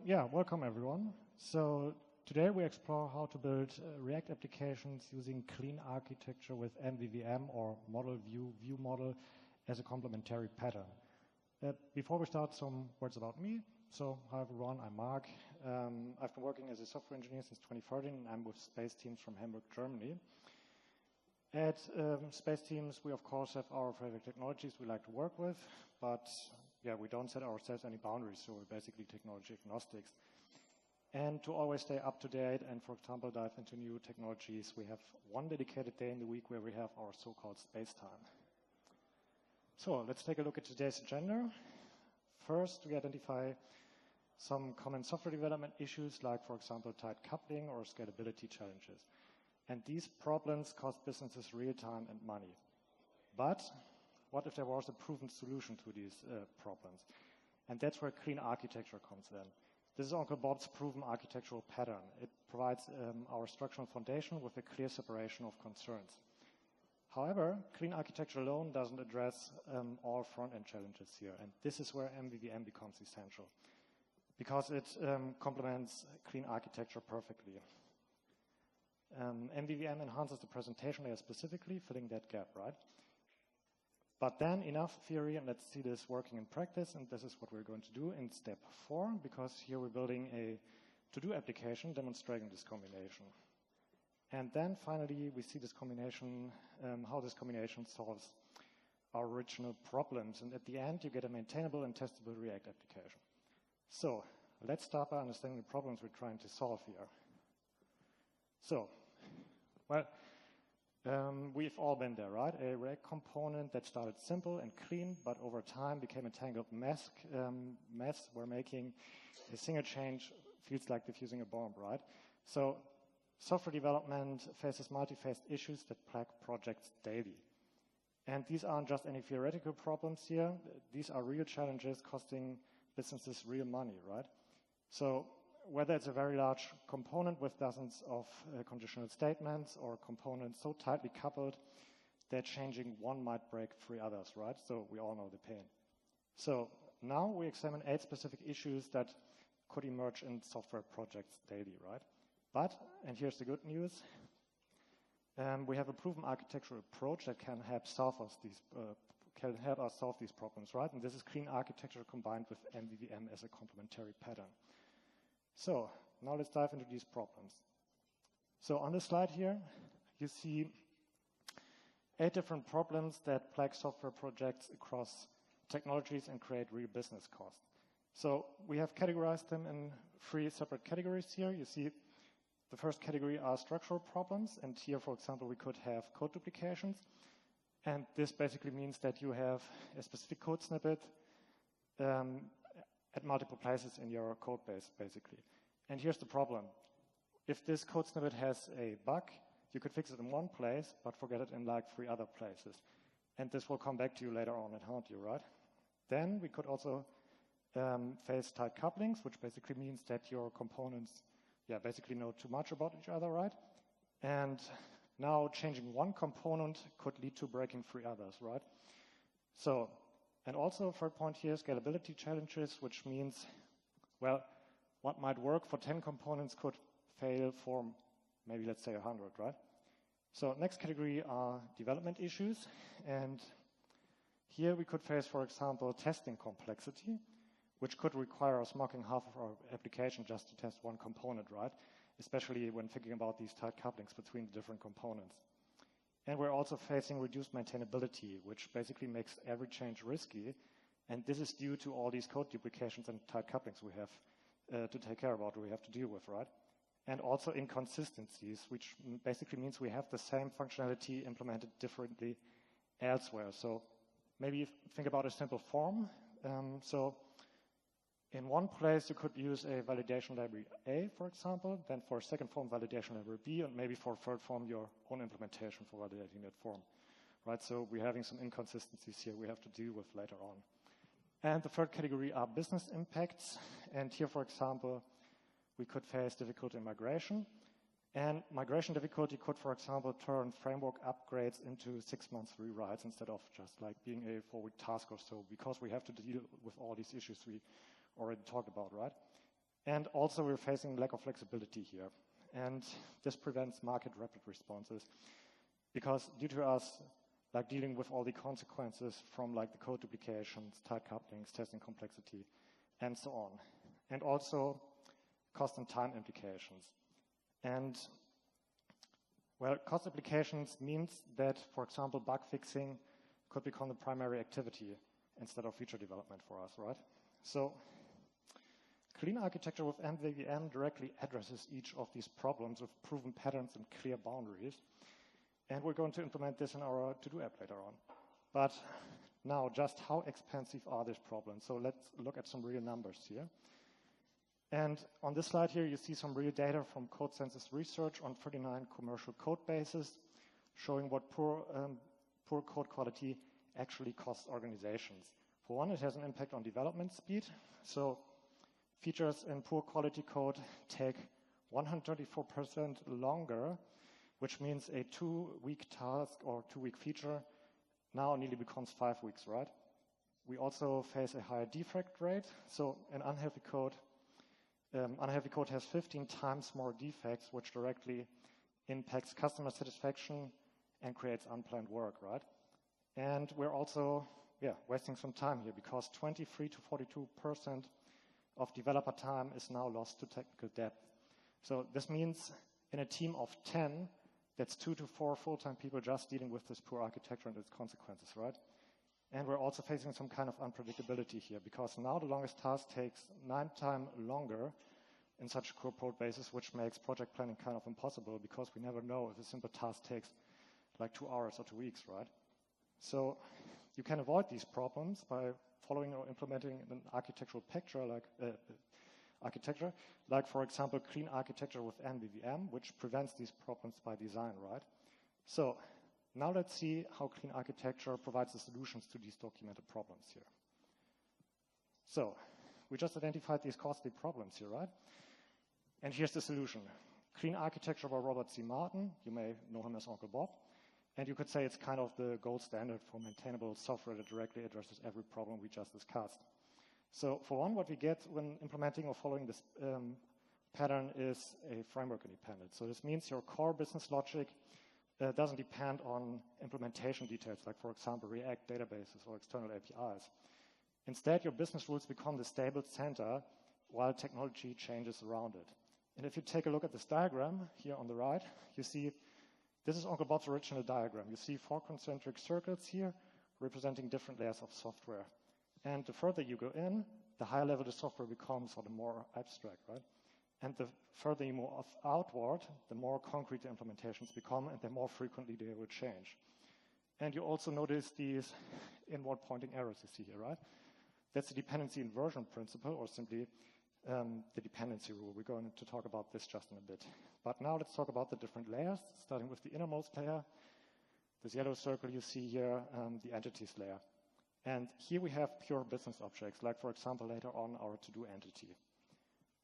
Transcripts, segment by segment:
Yeah, welcome everyone. So today we explore how to build React applications using clean architecture with MVVM or model view model as a complementary pattern. Before we start, some words about me. So hi everyone, I'm Marc. I've been working as a software engineer since 2013 and I'm with Space Teams from Hamburg, Germany. At Space Teams, we of course have our favorite technologies we like to work with, but yeah, we don't set ourselves any boundaries, so we're basically technology agnostics. And to always stay up to date and, for example, dive into new technologies, we have one dedicated day in the week where we have our so-called space time. So let's take a look at today's agenda. First, we identify some common software development issues like, for example, tight coupling or scalability challenges. And these problems cost businesses real time and money. But what if there was a proven solution to these problems? And that's where clean architecture comes in. This is Uncle Bob's proven architectural pattern. It provides our structural foundation with a clear separation of concerns. However, clean architecture alone doesn't address all front-end challenges here. And this is where MVVM becomes essential, because it complements clean architecture perfectly. MVVM enhances the presentation layer specifically, filling that gap, right? But then enough theory, and let's see this working in practice, and this is what we're going to do in step 4, because here we're building a to-do application demonstrating this combination. And then finally, we see this combination, how this combination solves our original problems. And at the end, you get a maintainable and testable React application. So let's start by understanding the problems we're trying to solve here. So, well, we've all been there, right? A React component that started simple and clean, but over time became a tangled mess where making a single change feels like diffusing a bomb, right? So software development faces multi-phased issues that plague projects daily. And these aren't just any theoretical problems here. These are real challenges costing businesses real money, right? So whether it's a very large component with dozens of conditional statements or components so tightly coupled that changing one might break 3 others, right? So we all know the pain. So now we examine 8 specific issues that could emerge in software projects daily, right? But, and here's the good news, we have a proven architectural approach that can help solve us these problems, right? And this is clean architecture combined with MVVM as a complementary pattern. So now let's dive into these problems. So on this slide here, you see 8 different problems that plague software projects across technologies and create real business costs. So we have categorized them in 3 separate categories here. You see the first category are structural problems. And here, for example, we could have code duplications. And this basically means that you have a specific code snippet at multiple places in your code base, basically. And here's the problem. If this code snippet has a bug, you could fix it in one place, but forget it in like 3 other places. And this will come back to you later on and haunt you, right? Then we could also face tight couplings, which basically means that your components basically know too much about each other, right? And now changing one component could lead to breaking 3 others, right? So, and also, third point here, scalability challenges, which means, well, what might work for 10 components could fail for maybe, let's say, 100, right? So next category are development issues. And here we could face, for example, testing complexity, which could require us mocking half of our application just to test one component, right? Especially when thinking about these tight couplings between the different components. And we're also facing reduced maintainability, which basically makes every change risky. And this is due to all these code duplications and tight couplings we have to take care about, or we have to deal with, right? And also inconsistencies, which basically means we have the same functionality implemented differently elsewhere. So maybe think about a simple form. So in one place, you could use a validation library A, for example, then for a second form, validation library B, and maybe for a third form, your own implementation for validating that form, right? So we're having some inconsistencies here we have to deal with later on. And the third category are business impacts. And here, for example, we could face difficulty in migration. And migration difficulty could, for example, turn framework upgrades into 6 months rewrites instead of just like being a 4-week task or so, because we have to deal with all these issues we already talked about, right? And also we're facing lack of flexibility here. And this prevents market rapid responses because due to us like dealing with all the consequences from like the code duplications, tight couplings, testing complexity, and so on. And also cost and time implications. And well, cost implications means that, for example, bug fixing could become the primary activity instead of feature development for us, right? So clean architecture with MVVM directly addresses each of these problems with proven patterns and clear boundaries. And we're going to implement this in our to-do app later on. But now, just how expensive are these problems? So let's look at some real numbers here. And on this slide here, you see some real data from CodeCensus research on 39 commercial code bases, showing what poor code quality actually costs organizations. For one, it has an impact on development speed. So features in poor quality code take 134% longer, which means a 2-week task or 2-week feature now nearly becomes 5 weeks, right? We also face a higher defect rate. So an unhealthy code has 15 times more defects, which directly impacts customer satisfaction and creates unplanned work, right? And we're also, wasting some time here because 23 to 42% of developer time is now lost to technical debt. So this means in a team of 10, that's 2 to 4 full-time people just dealing with this poor architecture and its consequences, right? And we're also facing some kind of unpredictability here because now the longest task takes 9 times longer in such a code basis, which makes project planning kind of impossible because we never know if a simple task takes like 2 hours or 2 weeks, right? So you can avoid these problems by following or implementing an architectural picture like for example, clean architecture with MVVM, which prevents these problems by design, right? So now let's see how clean architecture provides the solutions to these documented problems here. So we just identified these costly problems here, right? And here's the solution. Clean architecture by Robert C. Martin. You may know him as Uncle Bob. And you could say it's kind of the gold standard for maintainable software that directly addresses every problem we just discussed. So for one, what we get when implementing or following this pattern is a framework independent. So this means your core business logic doesn't depend on implementation details, like for example, React databases or external APIs. Instead, your business rules become the stable center while technology changes around it. And if you take a look at this diagram here on the right, you see this is Uncle Bob's original diagram. You see 4 concentric circles here representing different layers of software. And the further you go in, the higher level the software becomes or the more abstract, right? And the further you move outward, the more concrete the implementations become and the more frequently they will change. And you also notice these inward pointing arrows you see here, right? That's the dependency inversion principle, or simply the dependency rule. We're going to talk about this just in a bit. But now let's talk about the different layers, starting with the innermost layer. This yellow circle you see here, the entities layer. And here we have pure business objects, like, for example, later on our to-do entity.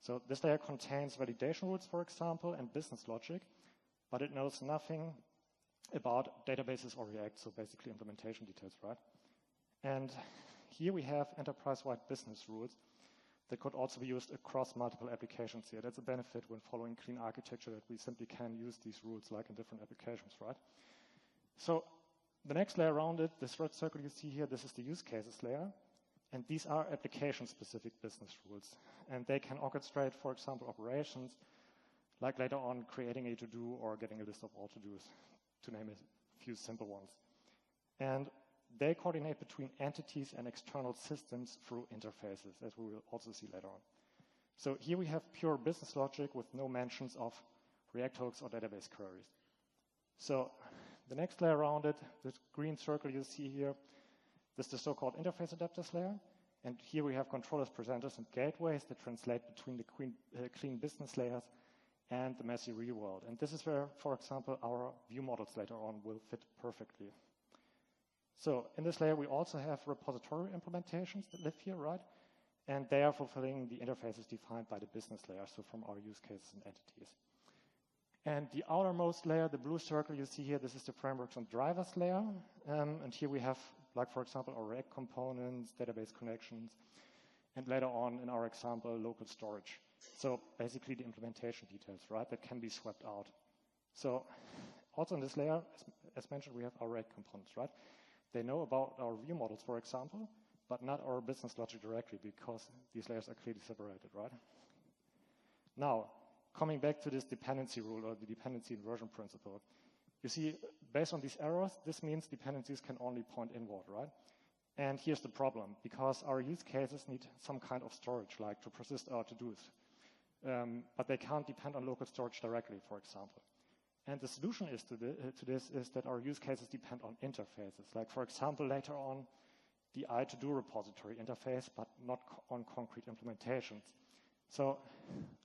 So this layer contains validation rules, for example, and business logic, but it knows nothing about databases or React, so basically implementation details, right? And here we have enterprise-wide business rules that could also be used across multiple applications here. That's a benefit when following clean architecture, that we simply can use these rules like in different applications, right? So the next layer around it, this red circle you see here, this is the use cases layer. And these are application-specific business rules. And they can orchestrate, for example, operations, like later on creating a to-do or getting a list of all to-dos, to name a few simple ones. And they coordinate between entities and external systems through interfaces, as we will also see later on. So here we have pure business logic with no mentions of React hooks or database queries. So the next layer around it, this green circle you see here, this is the so-called interface adapters layer. And here we have controllers, presenters, and gateways that translate between the clean business layers and the messy real world. And this is where, for example, our view models later on will fit perfectly. So in this layer, we also have repository implementations that live here, right? And they are fulfilling the interfaces defined by the business layer, so from our use cases and entities. And the outermost layer, the blue circle you see here, this is the frameworks and drivers layer. And here we have, like, for example, our React components, database connections, and later on in our example, local storage. So basically the implementation details, right, that can be swept out. So also in this layer, as mentioned, we have our React components, right? They know about our view models, for example, but not our business logic directly because these layers are clearly separated, right? Now, coming back to this dependency rule or the dependency inversion principle, you see, based on these errors, this means dependencies can only point inward, right? And here's the problem, because our use cases need some kind of storage, like to persist our to-dos. But they can't depend on local storage directly, for example. And the solution is to this is that our use cases depend on interfaces, like, for example, later on, the I-to-do repository interface, but not on concrete implementations. So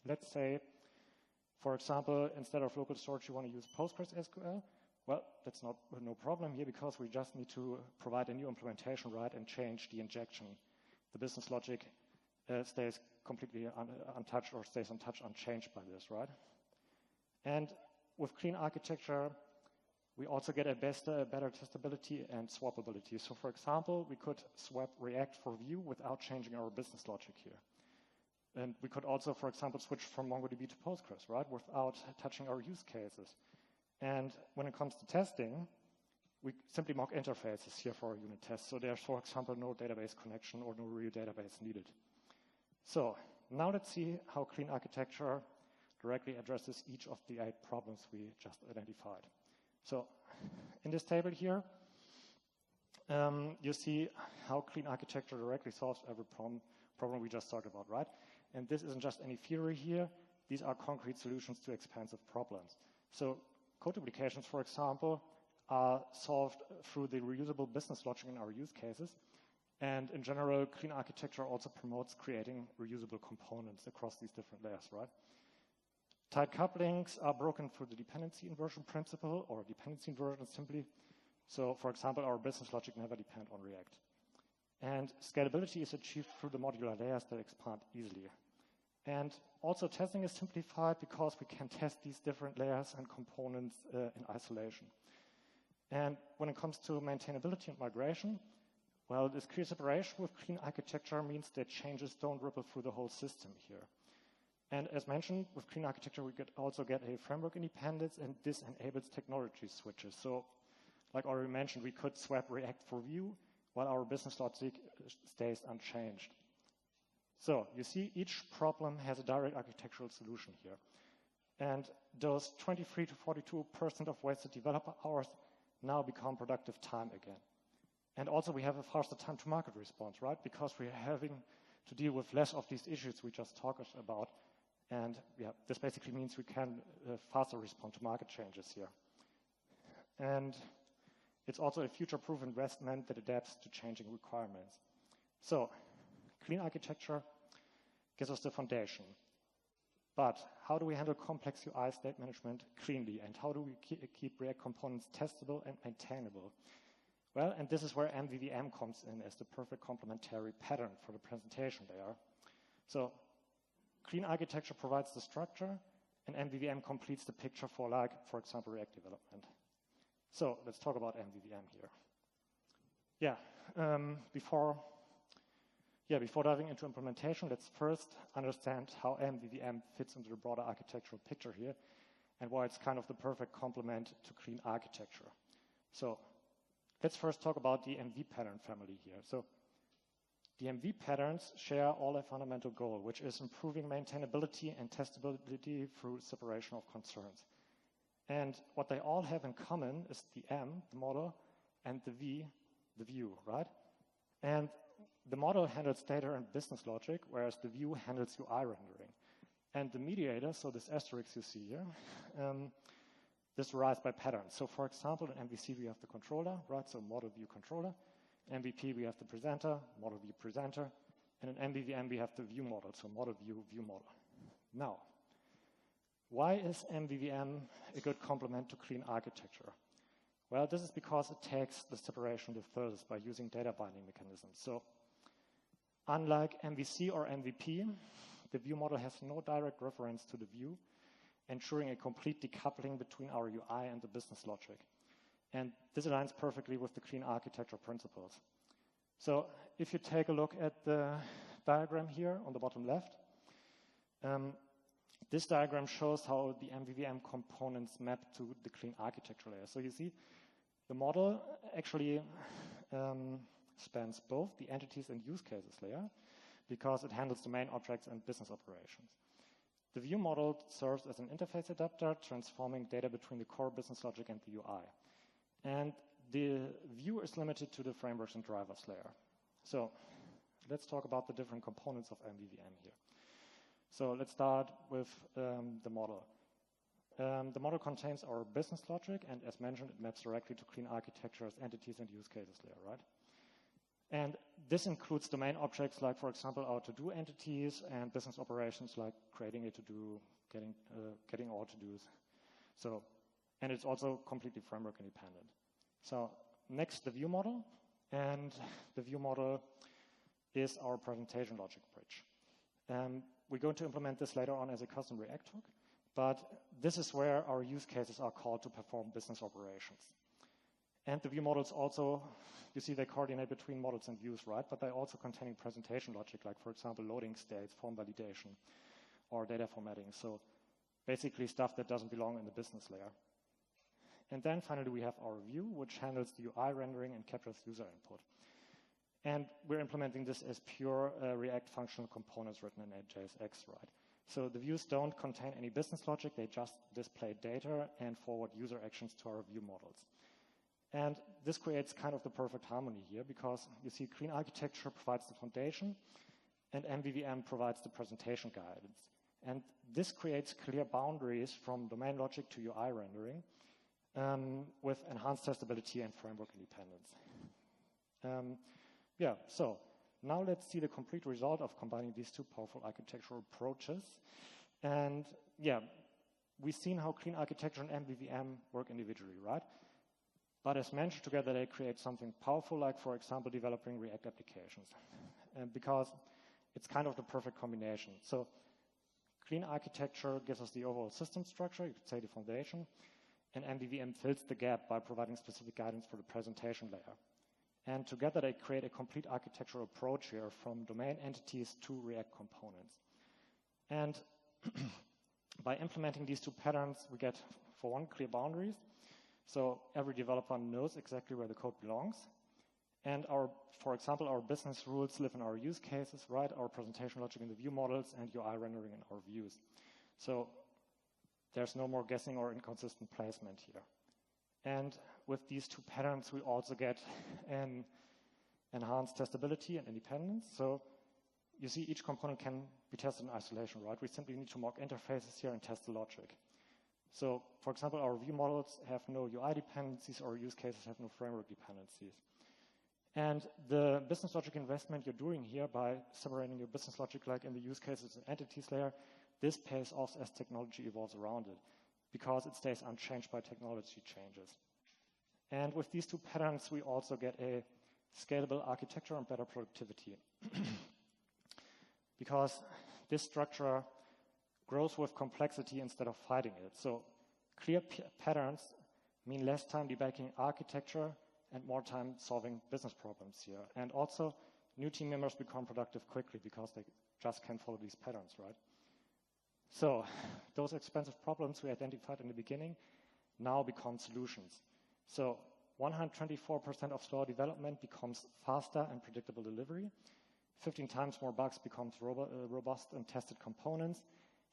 let's say, for example, instead of local storage, you want to use PostgreSQL. Well, that's no problem here because we just need to provide a new implementation, right, and change the injection. The business logic stays completely untouched or stays untouched, unchanged by this, right? And with clean architecture, we also get a better testability and swappability. So for example, we could swap React for Vue without changing our business logic here. And we could also, for example, switch from MongoDB to Postgres, right, without touching our use cases. And when it comes to testing, we simply mock interfaces here for our unit tests. So there's, for example, no database connection or no real database needed. So now let's see how clean architecture directly addresses each of the 8 problems we just identified. So in this table here, you see how clean architecture directly solves every problem we just talked about, right? And this isn't just any theory here. These are concrete solutions to expensive problems. So code duplications, for example, are solved through the reusable business logic in our use cases. And in general, clean architecture also promotes creating reusable components across these different layers, right? Tight couplings are broken through the dependency inversion principle, or dependency inversion simply. So, for example, our business logic never depend on React. And scalability is achieved through the modular layers that expand easily. And also testing is simplified because we can test these different layers and components in isolation. And when it comes to maintainability and migration, well, this clear separation with clean architecture means that changes don't ripple through the whole system here. And as mentioned, with clean architecture, we also get a framework independence, and this enables technology switches. So, like already mentioned, we could swap React for Vue while our business logic stays unchanged. So you see, each problem has a direct architectural solution here. And those 23 to 42% of wasted developer hours now become productive time again. And also we have a faster time to market response, right? Because we're having to deal with less of these issues we just talked about. And yeah, this basically means we can faster respond to market changes here. And it's also a future-proof investment that adapts to changing requirements. So clean architecture gives us the foundation. But how do we handle complex UI state management cleanly? And how do we keep React components testable and maintainable? Well, and this is where MVVM comes in as the perfect complementary pattern for the presentation layer. So clean architecture provides the structure, and MVVM completes the picture for, like, for example, React development. So let's talk about MVVM here. Yeah, before diving into implementation, let's first understand how MVVM fits into the broader architectural picture here and why it's kind of the perfect complement to clean architecture. So let's first talk about the MV pattern family here. So the MV patterns share all a fundamental goal, which is improving maintainability and testability through separation of concerns. And what they all have in common is the M, the model, and the V, the view, right? And the model handles data and business logic, whereas the view handles UI rendering. And the mediator, so this asterisk you see here, this derives by patterns. So for example, in MVC we have the controller, right? So model view controller. In MVP we have the presenter, model view presenter. And in MVVM we have the view model, so model view, view model. Now, why is MVVM a good complement to clean architecture? Well, this is because it takes the separation the furthest by using data binding mechanisms. So unlike MVC or MVP, the view model has no direct reference to the view, ensuring a complete decoupling between our UI and the business logic. And this aligns perfectly with the clean architecture principles. So if you take a look at the diagram here on the bottom left, This diagram shows how the MVVM components map to the clean architecture layer. So you see, the model actually spans both the entities and use cases layer because it handles domain objects and business operations. The view model serves as an interface adapter, transforming data between the core business logic and the UI. And the view is limited to the frameworks and drivers layer. So let's talk about the different components of MVVM here. So let's start with the model. The model contains our business logic, and as mentioned, it maps directly to clean architectures, entities, and use cases layer, right? And this includes domain objects like, for example, our to-do entities and business operations like creating a to-do, getting all to-dos. So, and it's also completely framework independent. So next, the view model. And the view model is our presentation logic bridge. We're going to implement this later on as a custom React hook, but this is where our use cases are called to perform business operations. And the view models also, you see they coordinate between models and views, right? But they're also containing presentation logic, like, for example, loading states, form validation, or data formatting. So basically stuff that doesn't belong in the business layer. And then finally, we have our view, which handles the UI rendering and captures user input. And we're implementing this as pure React functional components written in JSX, right? So the views don't contain any business logic. They just display data and forward user actions to our view models. And this creates kind of the perfect harmony here because you see clean architecture provides the foundation and MVVM provides the presentation guidance. And this creates clear boundaries from domain logic to UI rendering with enhanced testability and framework independence. So now let's see the complete result of combining these two powerful architectural approaches. And we've seen how clean architecture and MVVM work individually, right? But as mentioned together, they create something powerful, like, for example, developing React applications. And because it's kind of the perfect combination. So clean architecture gives us the overall system structure, you could say the foundation, and MVVM fills the gap by providing specific guidance for the presentation layer. And together they create a complete architectural approach here from domain entities to React components. And by implementing these two patterns, we get, for one, clear boundaries. So every developer knows exactly where the code belongs. And for example, our business rules live in our use cases, right? Our presentation logic in the view models and UI rendering in our views. So there's no more guessing or inconsistent placement here. And with these two patterns, we also get an enhanced testability and independence. So you see each component can be tested in isolation, right? We simply need to mock interfaces here and test the logic. So, for example, our view models have no UI dependencies, or use cases have no framework dependencies. And the business logic investment you're doing here by separating your business logic like in the use cases and entities layer, this pays off as technology evolves around it because it stays unchanged by technology changes. And with these two patterns, we also get a scalable architecture and better productivity. Because this structure grows with complexity instead of fighting it. So clear patterns mean less time debugging architecture and more time solving business problems here. And also, new team members become productive quickly because they just can follow these patterns, right? So those expensive problems we identified in the beginning now become solutions. So 124% of slower development becomes faster and predictable delivery. 15 times more bugs becomes robust and tested components.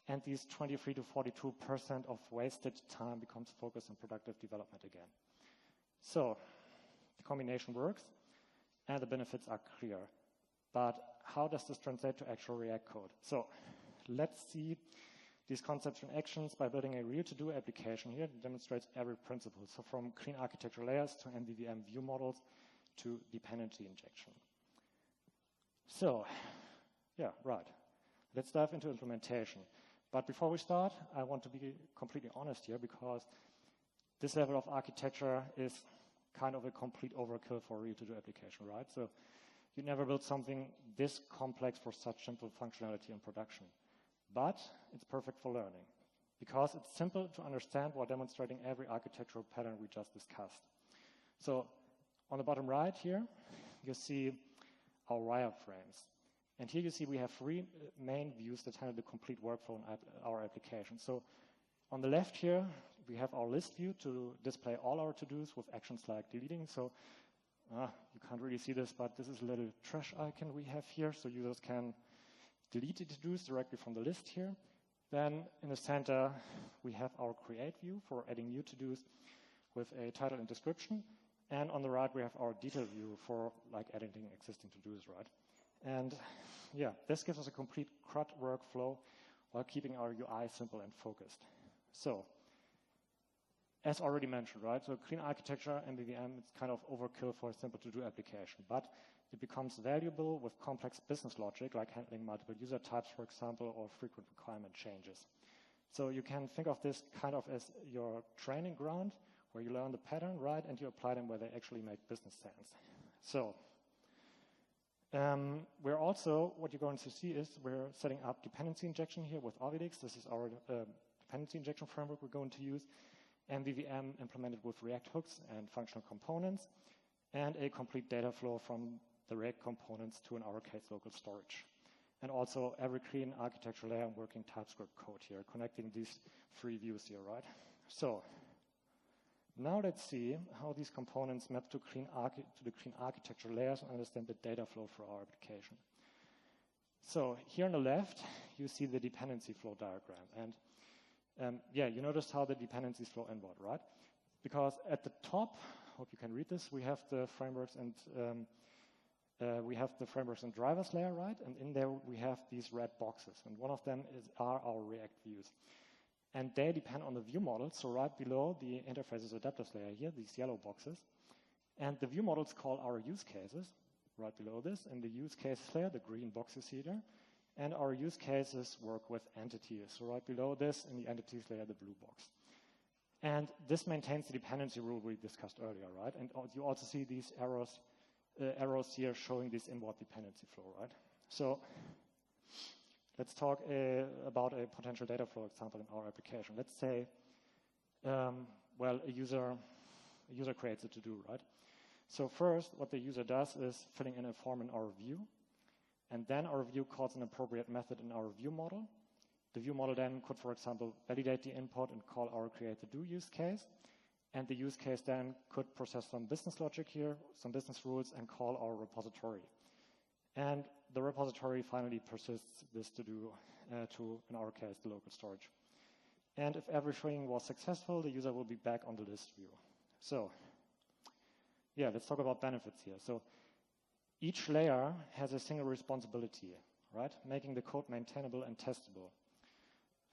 And these 23 to 42% of wasted time becomes focused on productive development again. So the combination works and the benefits are clear. But how does this translate to actual React code? So let's see these concepts in actions by building a real to-do application here that demonstrates every principle. So from clean architecture layers to MVVM view models to dependency injection. So, let's dive into implementation. But before we start, I want to be completely honest here because this level of architecture is kind of a complete overkill for a real to-do application, right? So you never build something this complex for such simple functionality in production. But it's perfect for learning because it's simple to understand while demonstrating every architectural pattern we just discussed. So on the bottom right here, you see our wireframes. And here you see we have three main views that handle the complete workflow in our application. So on the left here, we have our list view to display all our to-dos with actions like deleting. So you can't really see this, but this is a little trash icon we have here. So users can delete the to-dos directly from the list here. Then in the center, we have our create view for adding new to-dos with a title and description. And on the right, we have our detail view for like editing existing to-dos, right? And yeah, this gives us a complete CRUD workflow while keeping our UI simple and focused. So, as already mentioned, right? So clean architecture, MVVM, it's kind of overkill for a simple to-do application, but it becomes valuable with complex business logic, like handling multiple user types, for example, or frequent requirement changes. So you can think of this kind of as your training ground, where you learn the pattern, right, and you apply them where they actually make business sense. So we're also, what you're going to see is we're setting up dependency injection here with Avilix. This is our dependency injection framework we're going to use. MVVM implemented with React hooks and functional components, and a complete data flow from the React components to, in our case, local storage. And also every clean architecture layer and working TypeScript code here, connecting these three views here, right? So now let's see how these components map to the clean architecture layers and understand the data flow for our application. So here on the left, you see the dependency flow diagram. And yeah, you noticed how the dependencies flow inward, right? Because at the top, hope you can read this, we have the frameworks and drivers layer, right? And in there we have these red boxes, and one of them are our React views. And they depend on the view models, so right below the interfaces adapters layer here, these yellow boxes. And the view models call our use cases, right below this. In the use cases layer, the green boxes here. And our use cases work with entities, so right below this, in the entities layer, the blue box. And this maintains the dependency rule we discussed earlier, right? And you also see these arrows here showing this inward dependency flow, right? So let's talk about a potential data flow example in our application. Let's say, well, a user creates a to-do, right? So first, what the user does is filling in a form in our view, and then our view calls an appropriate method in our view model. The view model then could, for example, validate the input and call our create to-do use case, and the use case then could process some business logic here, some business rules, and call our repository. And the repository finally persists this to-do to, in our case, the local storage. And if everything was successful, the user will be back on the list view. So yeah, let's talk about benefits here. So each layer has a single responsibility, right? Making the code maintainable and testable.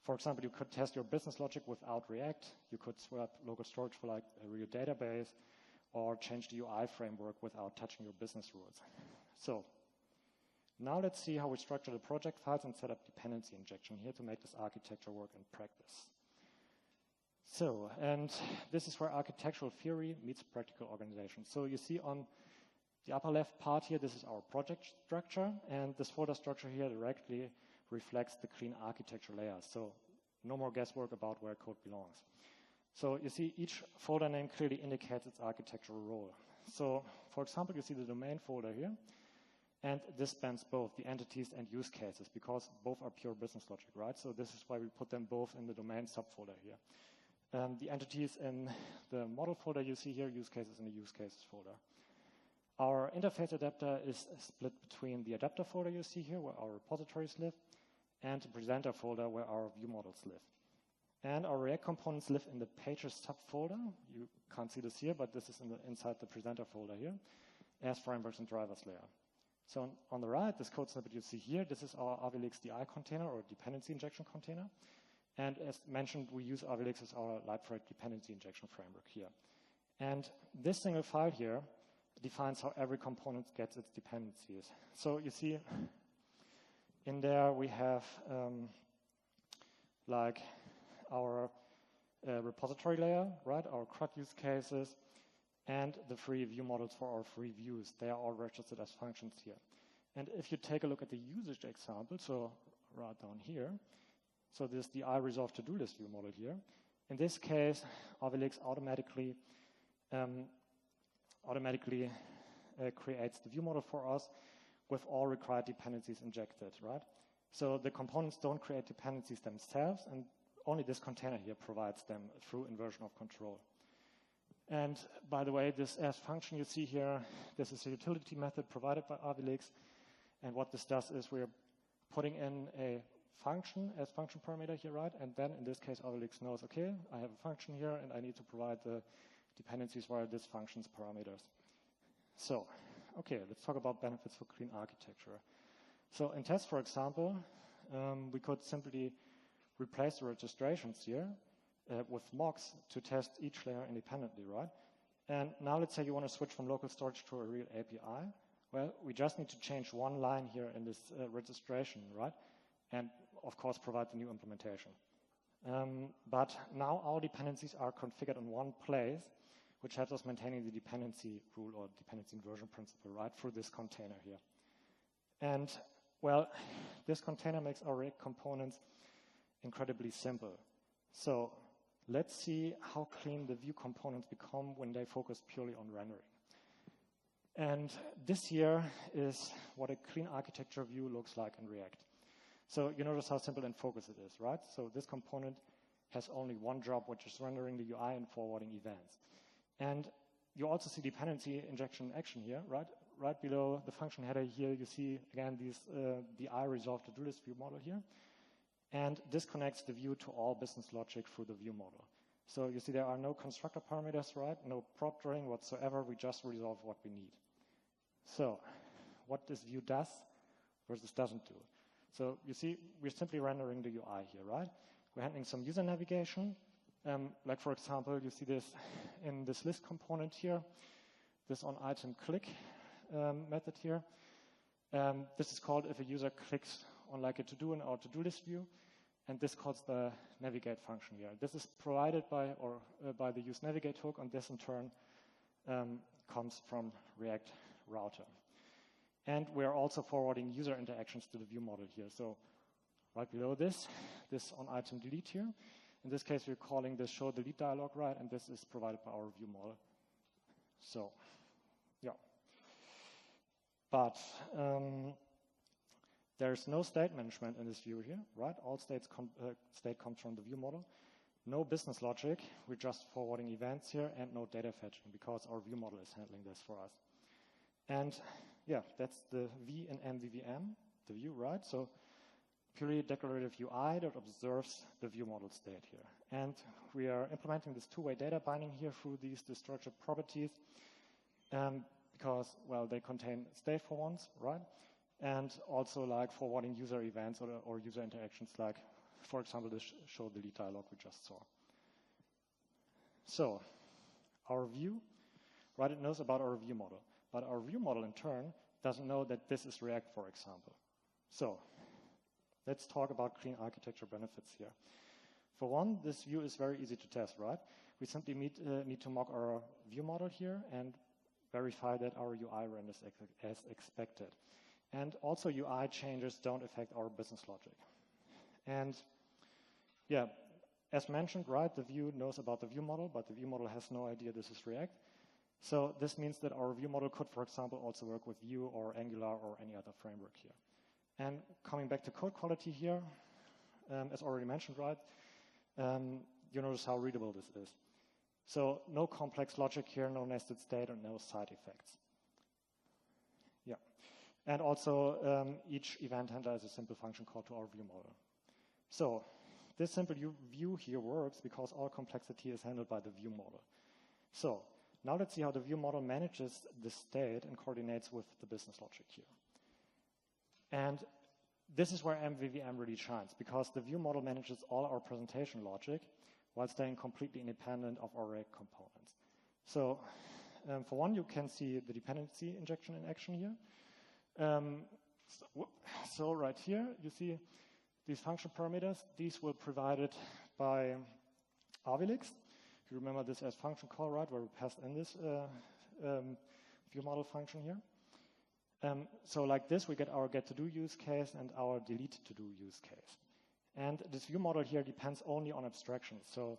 For example, you could test your business logic without React. You could swap local storage for like a real database, or change the UI framework without touching your business rules. So now let's see how we structure the project files and set up dependency injection here to make this architecture work in practice. So, and this is where architectural theory meets practical organization. So you see on the upper left part here, this is our project structure, and this folder structure here directly reflects the clean architecture layer. So no more guesswork about where code belongs. So you see each folder name clearly indicates its architectural role. So for example, you see the domain folder here, and this spans both the entities and use cases because both are pure business logic, right? So this is why we put them both in the domain subfolder here. The entities in the model folder you see here, use cases in the use cases folder. Our interface adapter is split between the adapter folder you see here, where our repositories live, and the presenter folder, where our view models live. And our React components live in the pages subfolder. You can't see this here, but this is inside the presenter folder here, as frameworks and drivers layer. So on the right, this code snippet you see here, this is our Avilix DI container, or dependency injection container. And as mentioned, we use Avilix as our library dependency injection framework here. And this single file here defines how every component gets its dependencies. So you see in there we have like our repository layer, right? Our CRUD use cases and the three view models for our three views. They are all registered as functions here. And if you take a look at the usage example, so right down here, so this is the resolve to-do list view model here. In this case, Avilix automatically creates the view model for us with all required dependencies injected, right? So the components don't create dependencies themselves, and only this container here provides them through inversion of control. And by the way, this as function you see here, this is a utility method provided by Avilix. And what this does is we're putting in a function as function parameter here, right? And then in this case, Avilix knows, okay, I have a function here and I need to provide the dependencies via this function's parameters. So, okay, let's talk about benefits for clean architecture. So in test, for example, we could simply replace the registrations here with mocks to test each layer independently, right? And now let's say you want to switch from local storage to a real API. Well, we just need to change one line here in this registration, right? And of course provide the new implementation. But now our dependencies are configured in one place, which helps us maintaining the dependency rule or dependency inversion principle, right, through this container here. And well, this container makes our React components incredibly simple. So let's see how clean the Vue components become when they focus purely on rendering. And this here is what a clean architecture view looks like in React. So you notice how simple and focused it is, right? So this component has only one job, which is rendering the UI and forwarding events. And you also see dependency injection action here, right? Right below the function header here, you see, again, these the I-resolve to-do list view model here. And this connects the view to all business logic through the view model. So you see there are no constructor parameters, right? No prop drawing whatsoever. We just resolve what we need. So what this view does versus doesn't do. So you see, we're simply rendering the UI here, right? We're handling some user navigation. Like, for example, you see this in this list component here, this on item click method here. This is called if a user clicks on like a to-do in our to-do list view, and this calls the navigate function here. This is provided by by the use navigate hook, and this in turn comes from React router. And we're also forwarding user interactions to the view model here. So right below this on item delete here. In this case, we're calling this show delete dialog, right? And this is provided by our view model. So, yeah. But there's no state management in this view here, right? All state comes from the view model. No business logic. We're just forwarding events here, and no data fetching because our view model is handling this for us. And yeah, that's the V in MVVM, the view, right? So purely declarative UI that observes the view model state here. And we are implementing this two-way data binding here through these destructive properties because, well, they contain state for once, right? And also like forwarding user events or user interactions like, for example, this show delete dialog we just saw. So our view, right, it knows about our view model. But our view model, in turn, doesn't know that this is React, for example. So let's talk about clean architecture benefits here. For one, this view is very easy to test, right? We simply need to mock our view model here and verify that our UI renders as expected. And also UI changes don't affect our business logic. And yeah, as mentioned, right, the view knows about the view model, but the view model has no idea this is React. So this means that our view model could, for example, also work with Vue or Angular or any other framework here. And coming back to code quality here, as already mentioned, right, you notice how readable this is. So no complex logic here, no nested state, and no side effects. Yeah. And also, each event handler is a simple function call to our view model. So this simple view here works because all complexity is handled by the view model. So now let's see how the view model manages the state and coordinates with the business logic here. And this is where MVVM really shines, because the view model manages all our presentation logic while staying completely independent of our React components. So for one, you can see the dependency injection in action here. So right here, you see these function parameters. These were provided by Avilix. You remember this as function call, right, where we passed in this view model function here. So like this, we get our get-to-do use case and our delete-to-do use case. And this view model here depends only on abstractions, so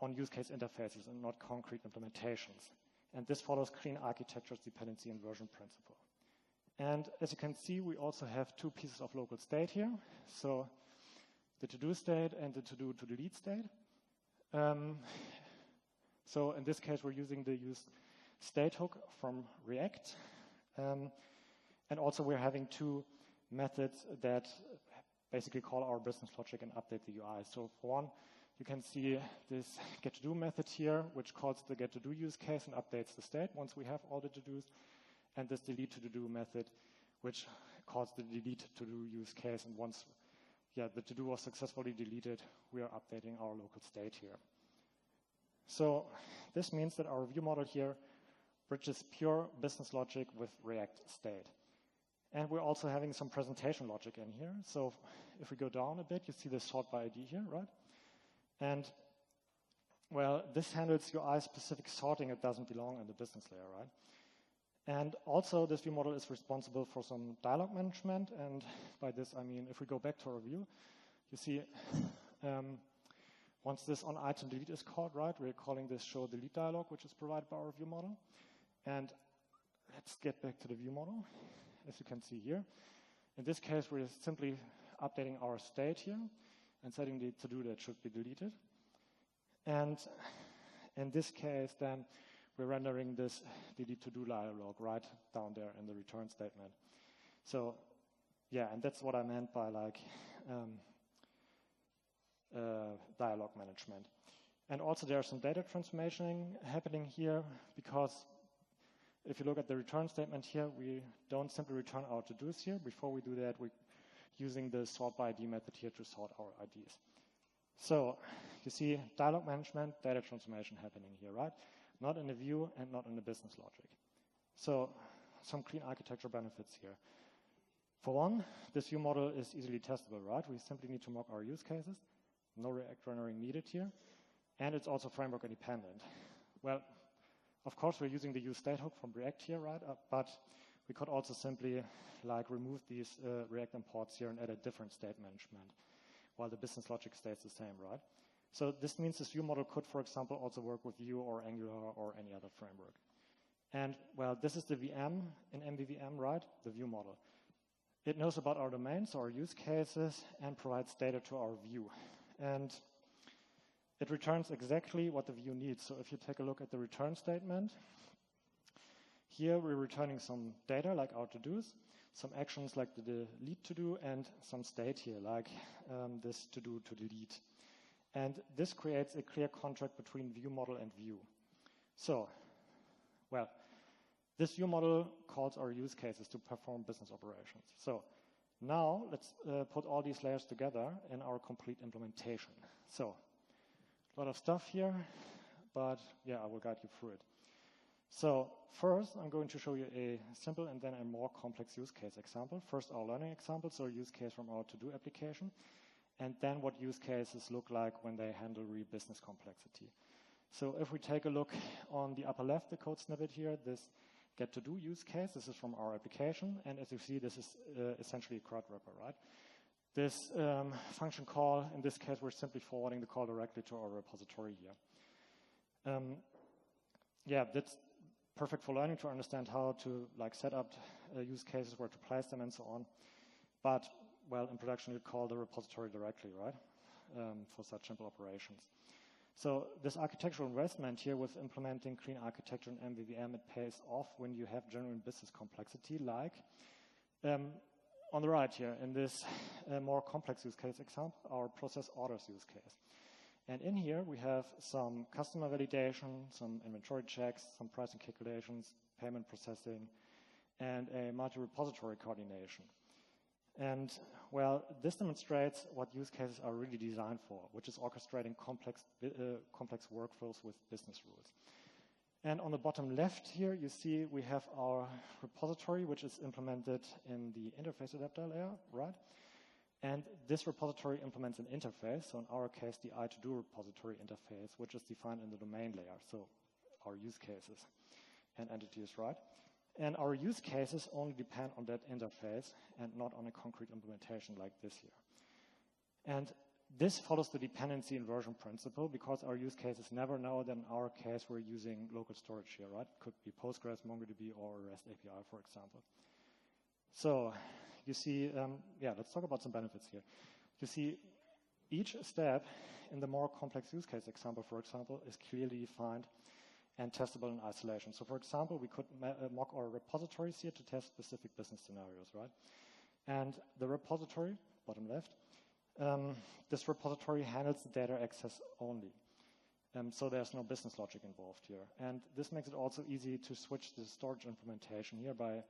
on use case interfaces and not concrete implementations. And this follows clean architecture's dependency inversion principle. And as you can see, we also have two pieces of local state here. So the to-do state and the to-do to delete state. So in this case, we're using the use state hook from React. And also we're having two methods that basically call our business logic and update the UI. So for one, you can see this getToDo method here, which calls the getToDo use case and updates the state once we have all the to-dos. And this delete to-do method, which calls the delete to-do use case. And once the to-do was successfully deleted, we are updating our local state here. So this means that our view model here bridges pure business logic with React state. And we're also having some presentation logic in here. So if we go down a bit, you see the sort by ID here, right? And, well, this handles UI-specific sorting. It doesn't belong in the business layer, right? And also, this view model is responsible for some dialog management. And by this, I mean, if we go back to our view, you see, once this on item delete is called, right, we're calling this show delete dialog, which is provided by our view model. And let's get back to the view model, as you can see here. In this case, we're simply updating our state here and setting the to-do that should be deleted. And in this case, then, we're rendering this delete to-do dialog right down there in the return statement. So, yeah, and that's what I meant by like dialog management. And also there's some data transformation happening here, because if you look at the return statement here, we don't simply return our to-dos here. Before we do that, we're using the sort by ID method here to sort our IDs. So you see dialog management, data transformation happening here, right? Not in the view and not in the business logic. So some clean architecture benefits here. For one, this view model is easily testable, right? We simply need to mock our use cases. No React rendering needed here. And it's also framework independent. Well, of course, we're using the use state hook from React here, right? But we could also simply like remove these React imports here and add a different state management, while the business logic stays the same, right? So this means this view model could, for example, also work with Vue or Angular or any other framework. And, well, this is the VM in MVVM, right? The view model. It knows about our domains, our use cases, and provides data to our view. And it returns exactly what the view needs. So if you take a look at the return statement, here we're returning some data like our to-dos, some actions like the delete to-do, and some state here like this to-do to delete. And this creates a clear contract between view model and view. So, well, this view model calls our use cases to perform business operations. So now let's put all these layers together in our complete implementation. So a lot of stuff here, but yeah, I will guide you through it. So first, I'm going to show you a simple and then a more complex use case example. First, our learning example, so a use case from our to-do application, and then what use cases look like when they handle real business complexity. So if we take a look on the upper left, the code snippet here, this getToDo use case, this is from our application, and as you see, this is essentially a CRUD wrapper, right? This function call, in this case, we're simply forwarding the call directly to our repository here. Yeah, that's perfect for learning to understand how to like set up use cases, where to place them, and so on. But, well, in production, you call the repository directly, right, for such simple operations. So this architectural investment here with implementing clean architecture in MVVM, it pays off when you have genuine business complexity, like on the right here in this more complex use case example, our process orders use case. And in here, we have some customer validation, some inventory checks, some pricing calculations, payment processing, and a multi-repository coordination. And, well, this demonstrates what use cases are really designed for, which is orchestrating complex workflows with business rules. And on the bottom left here, you see we have our repository, which is implemented in the interface adapter layer, right? And this repository implements an interface, so in our case, the I2Do repository interface, which is defined in the domain layer, so our use cases and entities, right? And our use cases only depend on that interface and not on a concrete implementation like this here. And this follows the dependency inversion principle, because our use cases never know that in our case we're using local storage here, right? Could be Postgres, MongoDB, or a REST API, for example. So you see, let's talk about some benefits here. You see, each step in the more complex use case example, for example, is clearly defined and testable in isolation. So for example, we could mock our repositories here to test specific business scenarios, right? And the repository, bottom left, this repository handles the data access only. So there's no business logic involved here. And this makes it also easy to switch the storage implementation here by,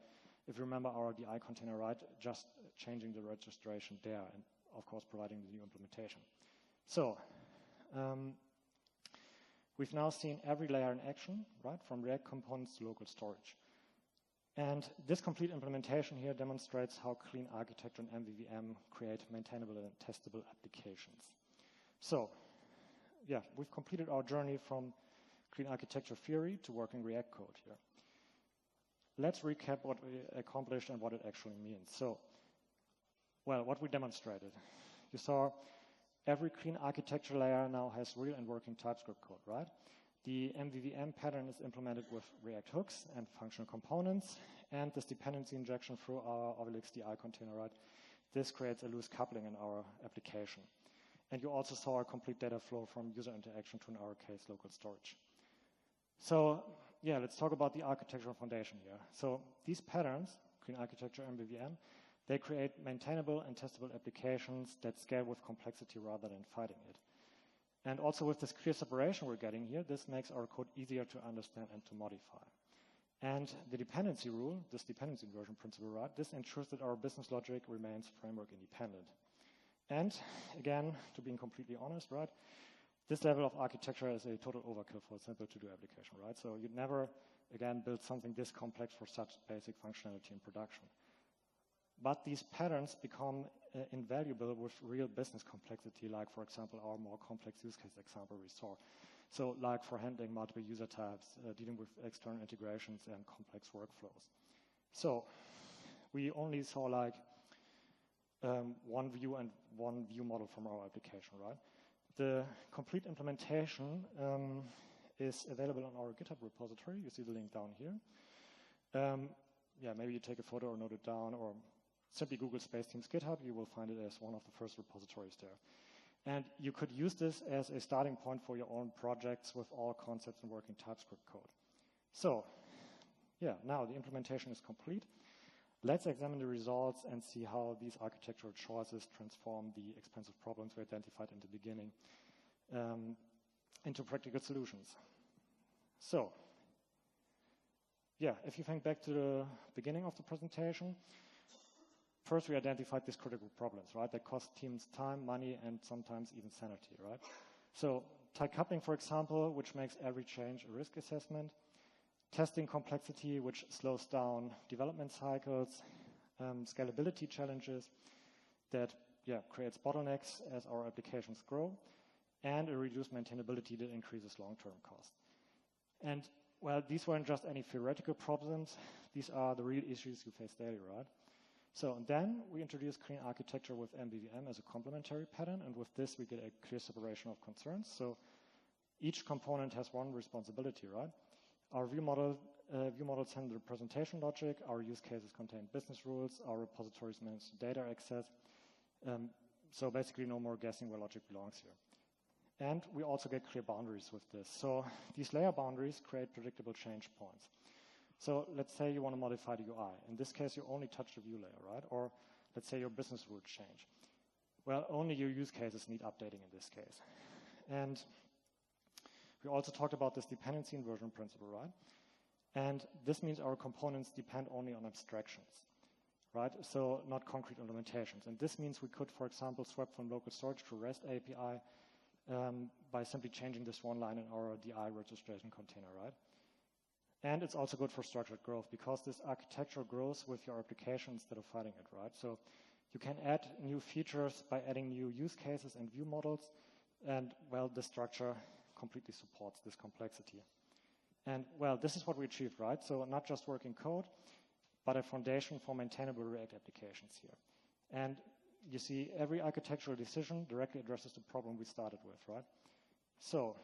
if you remember our DI container, right, just changing the registration there and, of course, providing the new implementation. So we've now seen every layer in action, right, from React components to local storage. And this complete implementation here demonstrates how clean architecture and MVVM create maintainable and testable applications. So, yeah, we've completed our journey from clean architecture theory to working React code here. Let's recap what we accomplished and what it actually means. So, well, what we demonstrated. You saw every clean architecture layer now has real and working TypeScript code, right? The MVVM pattern is implemented with React hooks and functional components, and this dependency injection through our Obelix DI container, right? This creates a loose coupling in our application. And you also saw a complete data flow from user interaction to, in our case, local storage. So, yeah, let's talk about the architectural foundation here. So these patterns, clean architecture, MVVM, they create maintainable and testable applications that scale with complexity rather than fighting it. And also with this clear separation we're getting here, this makes our code easier to understand and to modify. And the dependency rule, this dependency inversion principle, right, this ensures that our business logic remains framework independent. And again, to being completely honest, right, this level of architecture is a total overkill for a simple to-do application, right? So you'd never, again, build something this complex for such basic functionality in production. But these patterns become invaluable with real business complexity, like, for example, our more complex use case example we saw. So like for handling multiple user types, dealing with external integrations and complex workflows. So we only saw like one view and one view model from our application, right? The complete implementation is available on our GitHub repository. You see the link down here. Yeah, maybe you take a photo or note it down, or simply Google Space Team's GitHub. You will find it as one of the first repositories there. And you could use this as a starting point for your own projects with all concepts and working TypeScript code. So, yeah, now the implementation is complete. Let's examine the results and see how these architectural choices transform the expensive problems we identified in the beginning into practical solutions. So, yeah, if you think back to the beginning of the presentation, first we identified these critical problems, right, that cost teams time, money, and sometimes even sanity, right? So tight coupling, for example, which makes every change a risk assessment. Testing complexity, which slows down development cycles. Scalability challenges that, yeah, creates bottlenecks as our applications grow. And a reduced maintainability that increases long-term cost. And, well, these weren't just any theoretical problems. These are the real issues you face daily, right? So then we introduce clean architecture with MVVM as a complementary pattern, and with this we get a clear separation of concerns. So each component has one responsibility, right? Our view models handle the presentation logic, our use cases contain business rules, our repositories manage data access. So basically no more guessing where logic belongs here. And we also get clear boundaries with this. So these layer boundaries create predictable change points. So let's say you want to modify the UI. In this case, you only touch the view layer, right? Or let's say your business rules change. Well, only your use cases need updating in this case. And we also talked about this dependency inversion principle, right? And this means our components depend only on abstractions, right? So not concrete implementations. And this means we could, for example, swap from local storage to REST API by simply changing this one line in our DI registration container, right? And it's also good for structured growth because this architecture grows with your application instead of fighting it, right? So you can add new features by adding new use cases and view models. And, well, the structure completely supports this complexity. And, well, this is what we achieved, right? So not just working code, but a foundation for maintainable React applications here. And you see every architectural decision directly addresses the problem we started with, right? So,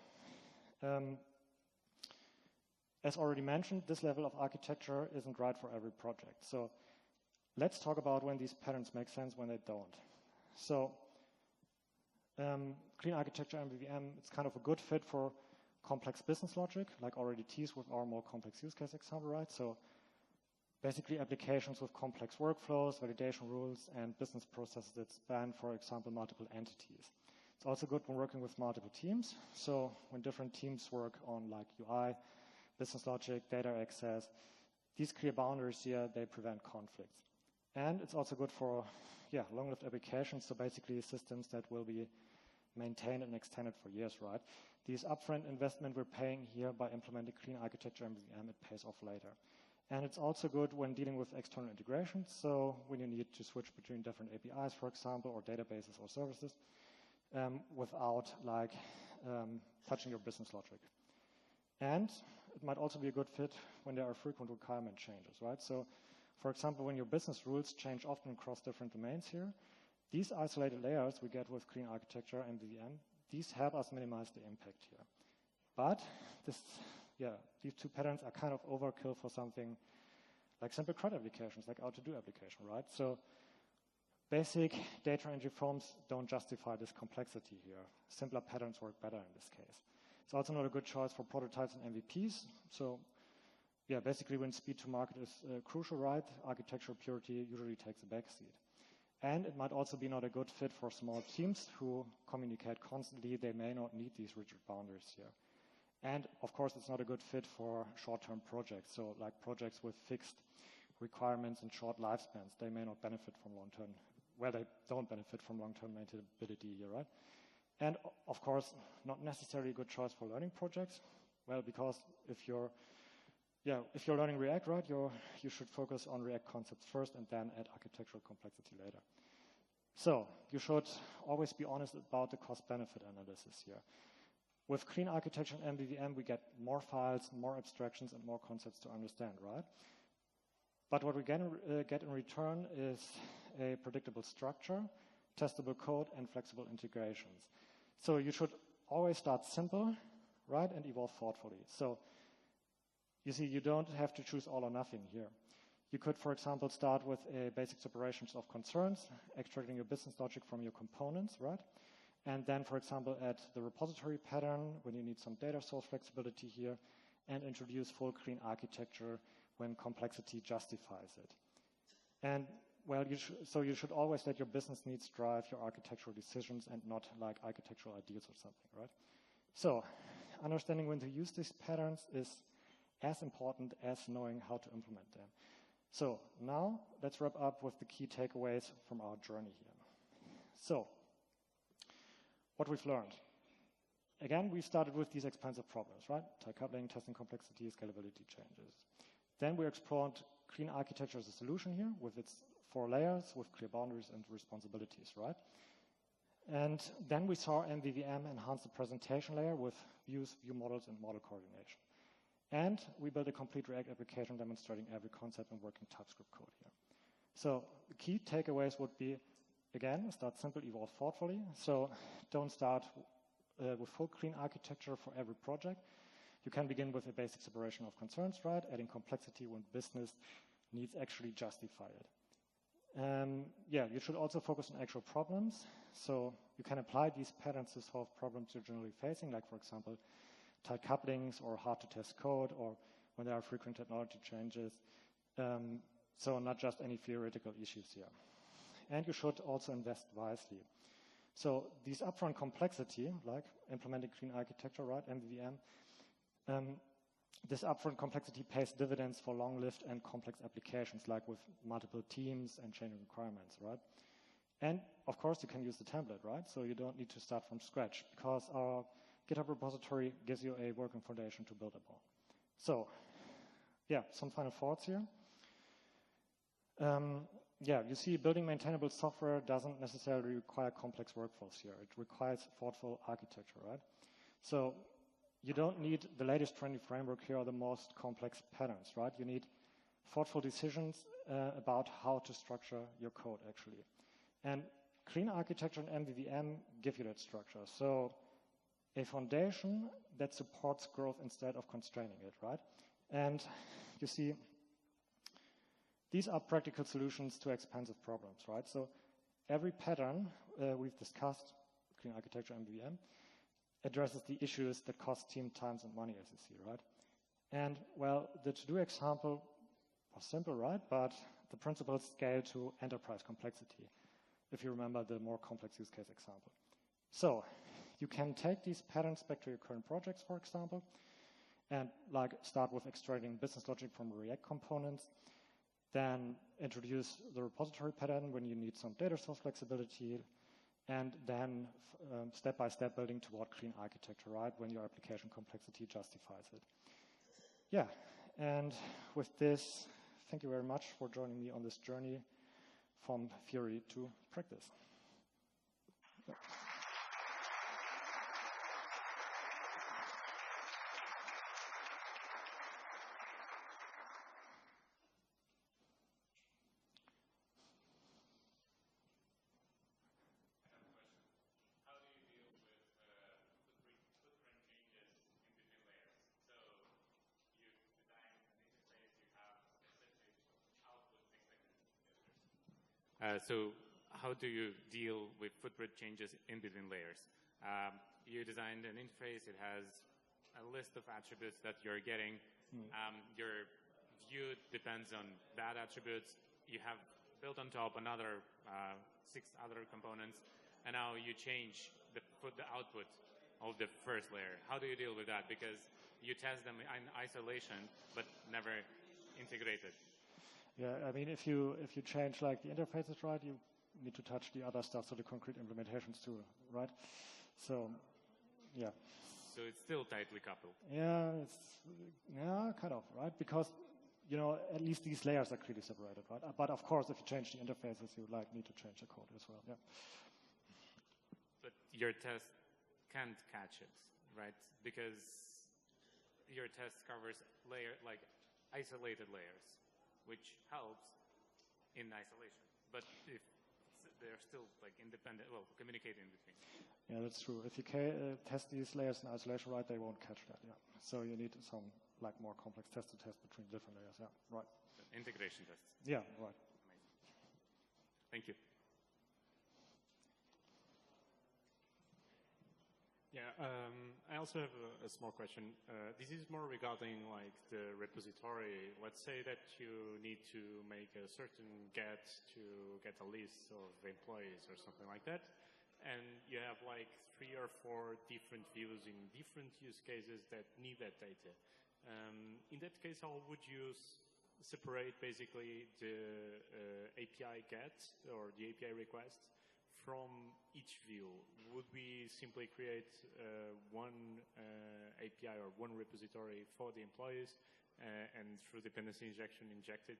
as already mentioned, this level of architecture isn't right for every project. So let's talk about when these patterns make sense, when they don't. So clean architecture MVVM, it's kind of a good fit for complex business logic, like already teased with our more complex use case example, right? So basically applications with complex workflows, validation rules, and business processes that span, for example, multiple entities. It's also good when working with multiple teams. So when different teams work on like UI, business logic, data access, these clear boundaries here, they prevent conflicts. And it's also good for long-lived applications, so basically systems that will be maintained and extended for years, right? These upfront investment we're paying here by implementing clean architecture MVVM, it pays off later. And it's also good when dealing with external integrations, so when you need to switch between different APIs, for example, or databases or services, without like touching your business logic. And it might also be a good fit when there are frequent requirement changes, right? So, for example, when your business rules change often across different domains here, these isolated layers we get with clean architecture and MVVM, these help us minimize the impact here. But these two patterns are kind of overkill for something like simple CRUD applications, like how-to-do application, right? So basic data entry forms don't justify this complexity here. Simpler patterns work better in this case. It's also not a good choice for prototypes and MVPs. So basically when speed to market is crucial, right, architectural purity usually takes a backseat. And it might also be not a good fit for small teams who communicate constantly. They may not need these rigid boundaries here. And of course, it's not a good fit for short-term projects. So like projects with fixed requirements and short lifespans, they may not benefit from long-term, they don't benefit from long-term maintainability here, right? And of course, not necessarily a good choice for learning projects. Well, because if you're learning React, right, you should focus on React concepts first and then add architectural complexity later. So you should always be honest about the cost-benefit analysis here. With clean architecture and MVVM, we get more files, more abstractions, and more concepts to understand, right? But what we get in return is a predictable structure, testable code, and flexible integrations. So you should always start simple, right, and evolve thoughtfully. So you see, you don't have to choose all or nothing here. You could, for example, start with a basic separations of concerns, extracting your business logic from your components, right? And then, for example, add the repository pattern when you need some data source flexibility here, and introduce full clean architecture when complexity justifies it. And well, you should always let your business needs drive your architectural decisions and not like architectural ideas or something, right? So understanding when to use these patterns is as important as knowing how to implement them. So now let's wrap up with the key takeaways from our journey here. So what we've learned. Again, we started with these expensive problems, right? Tight coupling, testing complexity, scalability changes. Then we explored clean architecture as a solution here with its 4 layers, with clear boundaries and responsibilities, right? And then we saw MVVM enhance the presentation layer with views, view models, and model coordination. And we built a complete React application demonstrating every concept and working TypeScript code here. So the key takeaways would be, again, start simple, evolve thoughtfully. So don't start with full clean architecture for every project. You can begin with a basic separation of concerns, right? Adding complexity when business needs actually justify it. You should also focus on actual problems. So you can apply these patterns to solve problems you're generally facing, like, for example, tight couplings or hard-to-test code, or when there are frequent technology changes. So not just any theoretical issues here. And you should also invest wisely. So these upfront complexity, like implementing clean architecture, right, MVVM, this upfront complexity pays dividends for long-lived and complex applications, like with multiple teams and changing requirements, right? And of course, you can use the template, right? So you don't need to start from scratch, because our GitHub repository gives you a working foundation to build upon. So, some final thoughts here. You see, building maintainable software doesn't necessarily require complex workflows here. It requires thoughtful architecture, right? So you don't need the latest trendy framework here or the most complex patterns, right? You need thoughtful decisions about how to structure your code, actually. And clean architecture and MVVM give you that structure. So a foundation that supports growth instead of constraining it, right? And you see, these are practical solutions to expensive problems, right? So every pattern we've discussed, clean architecture MVVM, addresses the issues that cost team times and money, as you see, right? And, well, the to-do example was simple, right? But the principles scale to enterprise complexity, if you remember the more complex use case example. So you can take these patterns back to your current projects, for example, and like start with extracting business logic from React components, then introduce the repository pattern when you need some data source flexibility, and then step-by-step building toward clean architecture, right, when your application complexity justifies it. Yeah, and with this, thank you very much for joining me on this journey from theory to practice. Yeah. So how do you deal with footprint changes in between layers? You designed an interface. It has a list of attributes that you're getting. Your view depends on that attributes. You have built on top another 6 other components, and now you change the output of the first layer. How do you deal with that? Because you test them in isolation, but never integrated. Yeah, I mean, if you change like the interfaces, right, you need to touch the other stuff, so the concrete implementations too, right? So, yeah. So it's still tightly coupled. Yeah, kind of, right? Because, you know, at least these layers are clearly separated, right? But of course, if you change the interfaces, you like need to change the code as well, yeah. But your test can't catch it, right? Because your test covers isolated layers, which helps in isolation. But if they're still like independent, well, communicate in between. Yeah, that's true. If you test these layers in isolation, right, they won't catch that, yeah. So you need some like more complex test to test between different layers, yeah, right. Integration tests. Yeah, right. Amazing. Thank you. Yeah, I also have a small question. This is more regarding like the repository. Let's say that you need to make a certain get to get a list of employees or something like that, and you have like 3 or 4 different views in different use cases that need that data. In that case, how would you separate basically the API get or the API request from each view? Would we simply create one API or one repository for the employees and through dependency injection inject it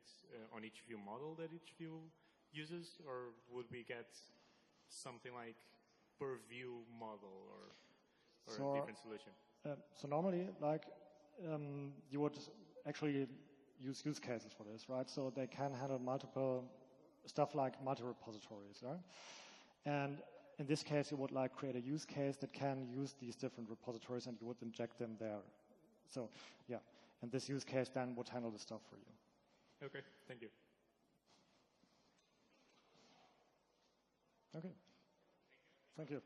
on each view model that each view uses? Or would we get something like per view model or a different solution? So normally, like, you would actually use use cases for this, right? So they can handle multiple stuff like multi-repositories, right? And in this case, you would like create a use case that can use these different repositories, and you would inject them there. So, yeah, and this use case then would handle the stuff for you. Okay, thank you. Okay, thank you.